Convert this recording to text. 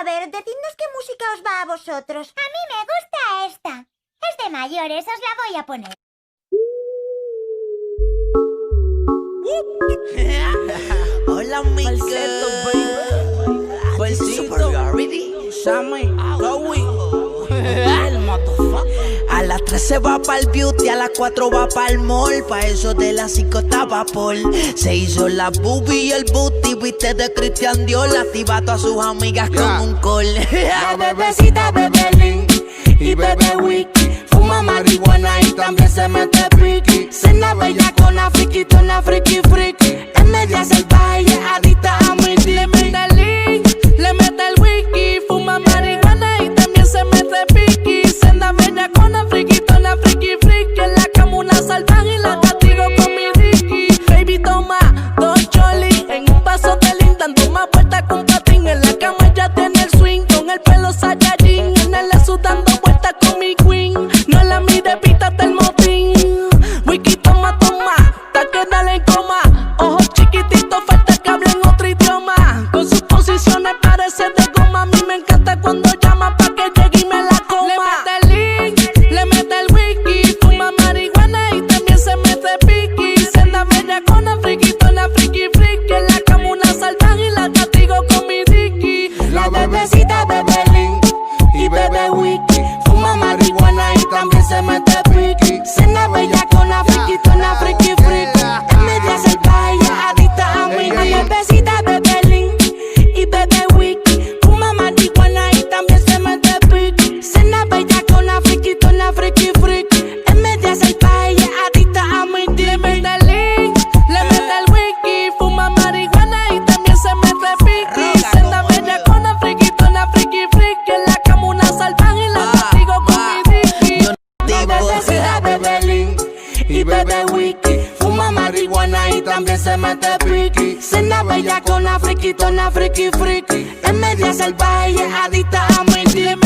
A ver, decidnos qué música os va a vosotros. A mí me gusta esta. Es de mayores, os la voy a poner. Hola, mi Falsetto, baby. Falsetto. Sammy, Chloe. El motherfucker. A las 3 se va pa'l beauty, a las 4 va pa'l mall. Pa' eso de las 5 estaba Paul. Se hizo la boobie y el booty, viste de Christian Dior. Activa a todas sus amigas con un call. La bebecita bebe Link y bebe Wiki. Fuma marihuana y también se mete piqui. Cena bellacona, friquitona, friki friki. Es media salvaje y es adicta a mi dick. Le mete el Link, le mete el Wiki. Fuma marihuana y también se mete piqui. Cena bellacona, friquitona, friki friki. En la cama una salvaje y la castigo con mi dicky. Baby toma dos cholis en un paso de Link, dando más vueltas con patín. En la cama ella tiene el swing con el pelo Saiyajin. En el SU dando vueltas con mi queen. No la mire, pítate el motín. Wiki toma, toma, hasta que dale en coma. Ojos chiquititos, falta que hablen otro idioma. Con sus posiciones parece de goma. A mí me encanta cuando llama pa' que llegue y me la coma. Le mete el Link, le mete el Wiki. Fuma marihuana y también se mete piqui. Cena bellacona, friquitona, friki friki. En la cama una salvaje y la castigo con mi dicky. La bebecita bebe Link y bebe Wiki. Fuma marihuana y también se mete piqui. Cena bellacona, friquitona, friki friki. Es media salvaje y es adicta a mí. La bebecita bebe Link y bebe Wiki. Fuma marihuana y también se mete piqui. Cena bellacona, friquitona, friki friki. Es media salvaje y es adicta a mí. Le mete el Link, le mete el Wiki. Fuma marihuana y también se mete piqui. Cena bellacona, friquitona, friki friki. En la cama una salvaje y la castigo con mi dicky. La bebecita bebe Link y bebe Wiki. Fuma marihuana y también se mete piqui. Cena bellacona, friquitona, friki friki. Es media salvaje y es adicta a mi dick.